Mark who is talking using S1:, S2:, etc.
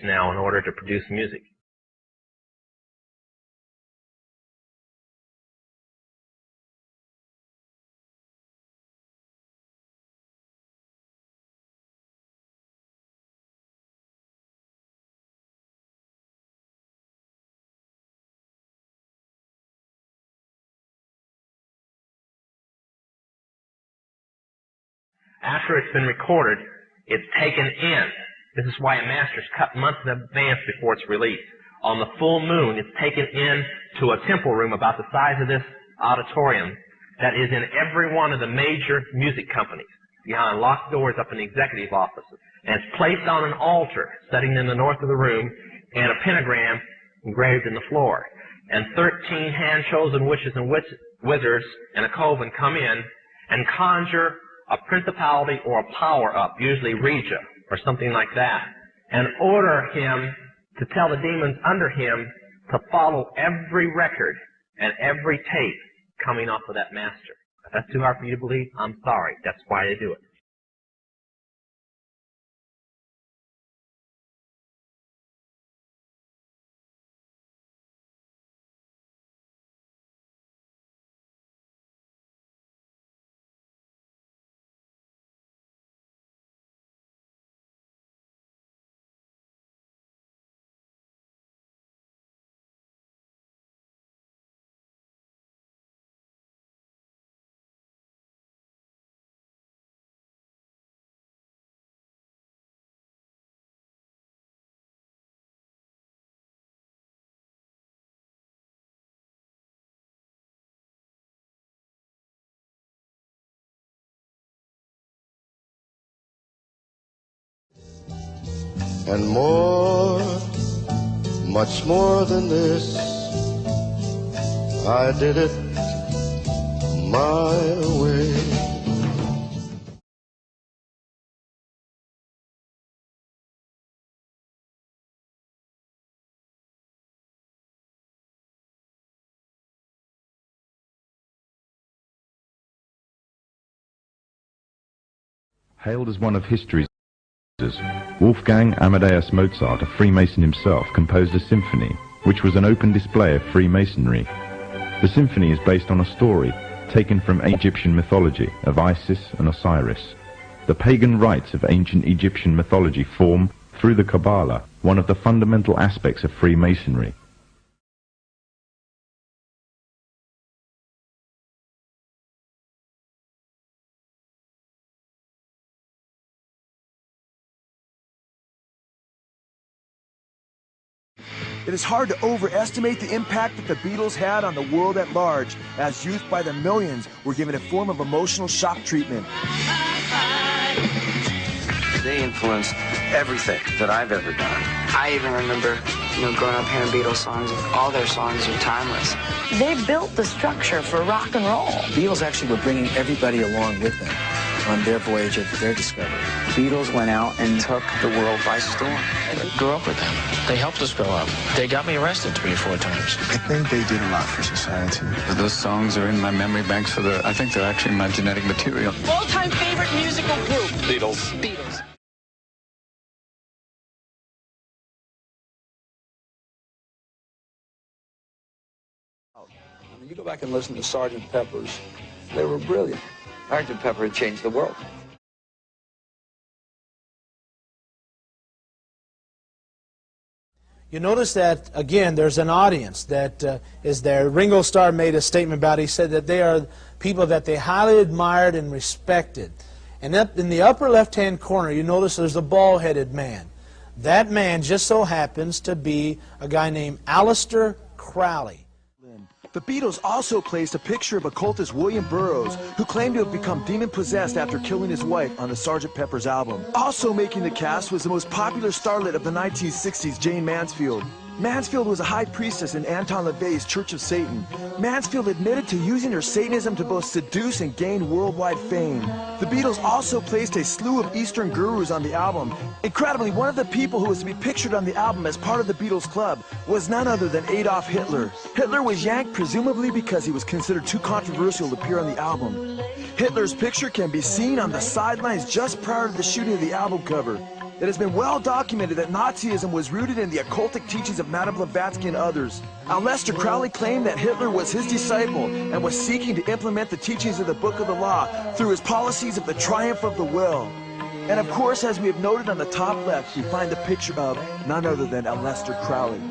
S1: now in order to produce music. After it's been recorded, it's taken in. This is why a master's cut months in advance before it's released. On the full moon, it's taken in to a temple room about the size of this auditorium that is in every one of the major music companies, behind locked doors up in the executive offices. And it's placed on an altar sitting in the north of the room, and a pentagram engraved in the floor. And 13 hand-chosen witches and wizards and a coven come in and conjure a principality or a power up, usually Regia or something like that, and order him to tell the demons under him to follow every record and every tape coming off of that master. If that's too hard for you to believe, I'm sorry. That's why they do it.
S2: And more, much more than this, I did it my way.
S3: Hailed as one of history's Wolfgang Amadeus Mozart, a Freemason himself, composed a symphony, which was an open display of Freemasonry. The symphony is based on a story taken from Egyptian mythology of Isis and Osiris. The pagan rites of ancient Egyptian mythology form, through the Kabbalah, one of the fundamental aspects of Freemasonry.
S4: It is hard to overestimate the impact that the Beatles had on the world at large, as youth by the millions were given a form of emotional shock treatment.
S5: They influenced everything that I've ever done.
S6: I even remember, growing up hearing Beatles songs. All their songs are timeless.
S7: They built the structure for rock and roll.
S8: Beatles actually were bringing everybody along with them on their voyage of their discovery.
S6: Beatles went out and took the world by storm.
S9: I grew up with them. They helped us grow up. They got me arrested 3 or 4 times.
S10: I think they did a lot for society.
S11: Those songs are in my memory banks I think they're actually my genetic material.
S7: All-time favorite musical group?
S11: Beatles.
S7: Beatles.
S12: When you go back and listen to Sgt. Pepper's, they were brilliant.
S5: Sgt. Pepper changed the world.
S13: You notice that, again, there's an audience that is there. Ringo Starr made a statement about it. He said that they are people that they highly admired and respected. And up in the upper left-hand corner, you notice there's a bald-headed man. That man just so happens to be a guy named Aleister Crowley.
S4: The Beatles also placed a picture of occultist William Burroughs, who claimed to have become demon-possessed after killing his wife on the Sgt. Pepper's album. Also making the cast was the most popular starlet of the 1960s, Jane Mansfield. Mansfield was a high priestess in Anton LaVey's Church of Satan. Mansfield admitted to using her Satanism to both seduce and gain worldwide fame. The Beatles also placed a slew of Eastern gurus on the album. Incredibly, one of the people who was to be pictured on the album as part of the Beatles Club was none other than Adolf Hitler. Hitler was yanked presumably because he was considered too controversial to appear on the album. Hitler's picture can be seen on the sidelines just prior to the shooting of the album cover. It has been well documented that Nazism was rooted in the occultic teachings of Madame Blavatsky and others. Aleister Crowley claimed that Hitler was his disciple and was seeking to implement the teachings of the Book of the Law through his policies of the triumph of the will. And of course, as we have noted on the top left, we find the picture of none other than Aleister Crowley.